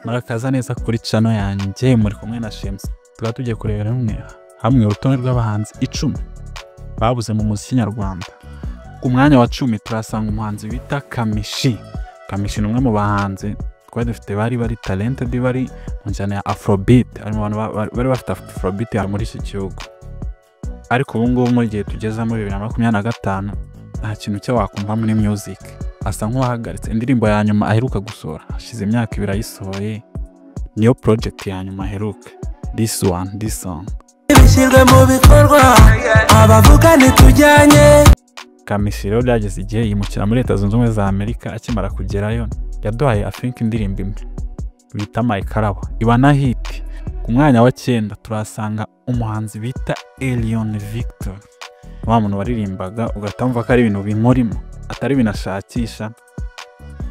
murakaza neza kuri channel yanjye muri kumwe na shem-c. Tukaba tugiye kurebera hamwe urutonde rw'abahanzi 10 babuze mu muziki nyarwanda. Ku mwanya wa 10 turasanga umuhanzi bita Kamishi. Kamishi ni umwe mu bahanzi twari dufite bari talented, bari mu njyana ya afrobeat, ari mu bantu bari bafite afrobeat muri iki gihugu. Ariko ubu ngubu mu gihe tugeze muri 2025 nta kintu cyo wakumva muri music. Asa nk'uwahagaritse indirimbo ya nyuma aheruka gusohora hashize imyaka 2 ayisohoye, niyo project ya nyuma aheruka. This song bishyirwe mu bikorwa abavuga ni tujyanye. Kamishi rero byageze igihe yimukira muri Leta Zunze Ubumwe za Amerika. Akimara kugerayo yaduhaye afink indirimbo imwe bita My Karabo, iba na hit. Ku mwanya wa 9 turasanga umuhanzi bita Elion Victor, wa muntu waririmbaga ugatamva ko ari ibintu bimurimo atari binashakisha,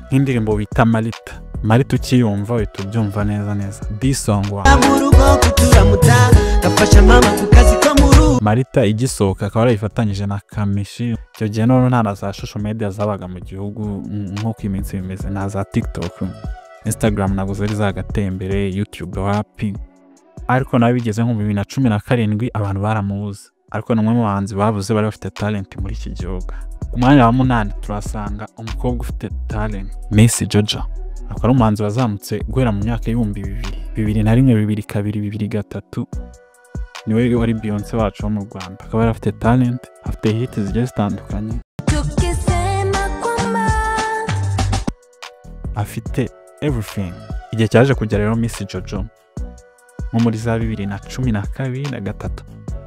nk'indirimbo bita Marita ukiyumva uhita ubyumva neza. This song Marita igisohoka akaba yarayifatanyije na Kamishi. Icyo gihe none nta na za social media zabaga mu gihugu nk'uko iminsi bimeze, na za TikTok, Instagram nago zari zagatembere, YouTube wapi. Ariko nawe bigeze nko mu 2017 abantu baramubuze, ariko n'umwe mu bahanzi babuze bari bafite talent muri iki gihugu. Ku mwanya wa 8 turasanga umukobwa ufite talent, Miss Jojo. Akaba ari umuhanzi wazamutse guhera mu myaka y'ibihumbi 2001, 2002, 2003. Niwe wari Beyonce wacu mu Rwanda. Akaba yari afite talent, afite hits zigiye zitandukanye, afite everything. Igihe cyaje kugera rero Miss Jojo mu muri za 2012 na 2013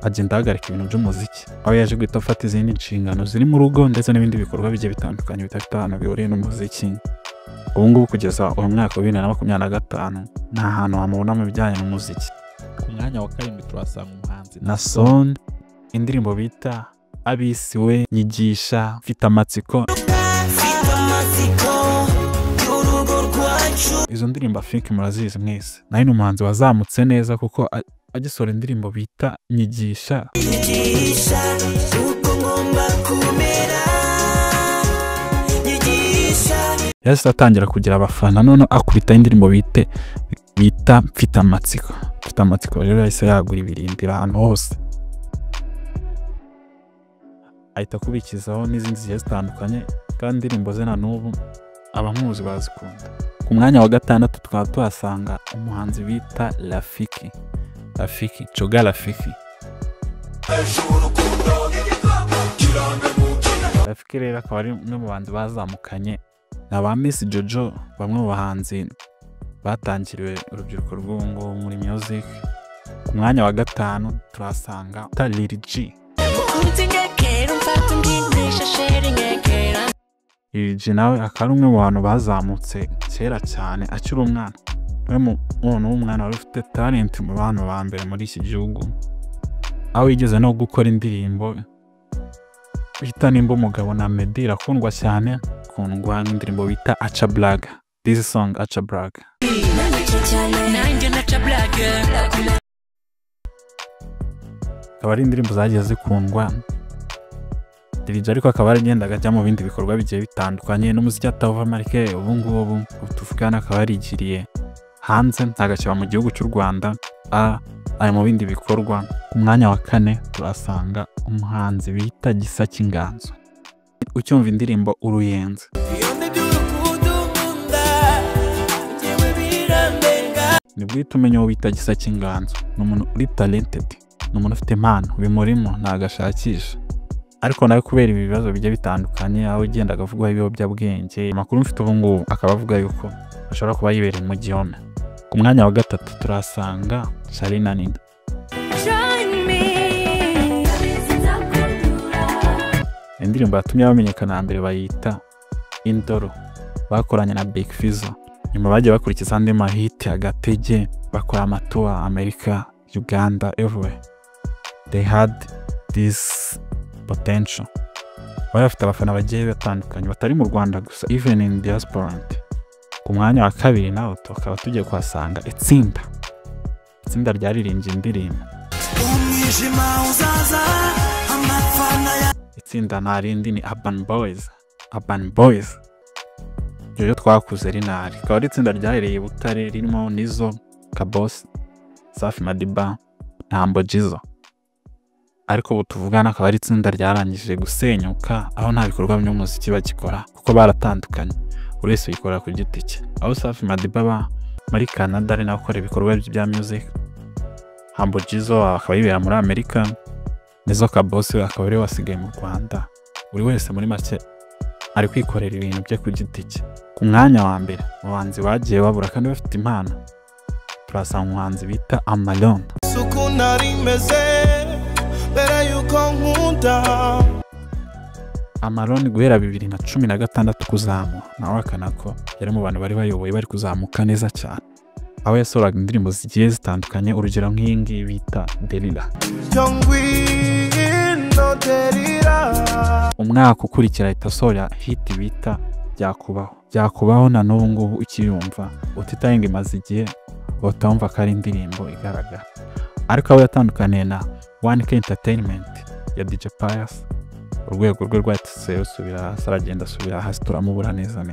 agenda ahagarika ibintu by'umuziki, aho yaje guhita afata izindi nshingano ziri mu rugo ndetse n'ibindi bikorwa bigiye bitandukanye bidafite ahantu bihuriye n'umuziki. Ubu ngubu kugeza uwo mwaka wa 2025 nta hantu hamubona mu bijyanye n'umuziki. Ku mwanya wa 7 turasanga umuhanzi Nason, indirimbo bita Abisiwe, Nyigisha, Mfite amatsiko. Izo ndirimbo afink murazizi mwese. Nayo ni umuhanzi wazamutse neza kuko agisora indirimbo bita Nyigisha uko ngomba kumera, yahise atangira kugira abafana, none akubita indirimbo bita Mfite amatsiko. Mfite amatsiko rero yahise yagura ibirindira ahantu hose, ahita kubikizaho n'izindi zigiye zitandukanye, kandi indirimbo ze na n'ubu abamuzi bazikunda. Ku mwanya wa 6 tukaba tuhasanga umuhanzi bita Rafiki. Choga Rafiki rero akaba ari umwe mu bahanzi bazamukanye na ba Miss Jojo, bamwe mu bahanzi batangiriwe urubyiruko rw'ubu muri music. Ku mwanya wa 5 turasanga Lil G. Lil G nawe akaba ari umwe mu bantu bazamutse kera cyane akiri umwana. Umwana wari ufite talent mu bantu ba mbere muri iki gihugu, aho yigeze no gukora indirimbo bita Nimba Umugabo na Meddy, irakundwa cyane, kundwa indirimbo bita Acha Blaga. This song Acha Blaga akaba ari indirimbo zagiye zikundwa. Dirija ariko akaba aragendaga ajya mu bindi bikorwa bigiye bitandukanye n'umuziki atava marike. Ubu ngubu tuvugana akaba yarigiriye hanze, ntagakiba mu gihugu cy'u Rwanda, ari mu bindi bikorwa. Ku mwanya wa 4 turasanga umuhanzi bita Gisa cy'Inganzo. Ucyumva indirimbo Uruyenzi, nibwo utumenya uwo bita Gisa cy'Inganzo. Ni umuntu uri talented, ni umuntu ufite impano bimurimo, ntagashakisha. Ariko nawe kubera ibibazo bigiye bitandukanye, aho ugenda agavugwaho ibiyobyabwenge, amakuru mfite ubu ngubu akaba avuga yuko ashobora kuba yibereye mu gihome. Ku mwanya wa 3 turasanga Charly na Nina. Indirimbo yatumye bamenyekana mbere bayita Indoro, bakoranye na Big Fizzo. Nyuma bagiye bakurikiza andi mahiti Agatege, bakora amatua Amerika, Uganda, everywhere. They had this potential. Bari bafite abafana bagiye batandukanye batari mu Rwanda gusa, even in diaspora. Ku mwanya wa 2 naho tukaba tugiye kuhasanga Itsinda ryaririmbye indirimbo Itsinda nta rindi ni Urban Boys. Iyo twakuze rinari akaba ari itsinda ryahereye Butare ririmo Nizo, Kabos, Safi Madiba na Humble Jizzo. Ariko ubu tuvugana akaba ari itsinda ryarangije gusenyuka aho nta bikorwa by'umuziki bagikora kuko baratandukanye, buri wese yikora ku giti cye. Aho Safi Madiba aba muri Canada ari nawe ukora ibikorwa bya music, Humble Jizzo akaba yibera muri Amerika, Nizo Kabos akaba ari wasigaye mu Rwanda. Buri wese muri make ari kwikorera ibintu bye ku giti cye. Ku mwanya wa mbere abahanzi bagiye babura kandi bafite impano, turasanga umuhanzi bita Amalon. Amalon guhera 2016 kuzamuka nawe akana ko yari mu bantu bari bayoboye bari kuzamuka neza cyane, aho yasoraga indirimbo zigiye zitandukanye, urugero nk'iyi ngiyi bita Delila. Umwaka ukurikira ahita asohora hit bita Byakubaho na n'ubu ngubu ukiyumva utitayenga imaze igihe utamva ko ari indirimbo igaragara. Ariko aho yatandukaniye na 1K Entertainment ya DJ Pius, urwego rwe rwahise rusubira hasi, aragenda asubira hasi, turamubura neza.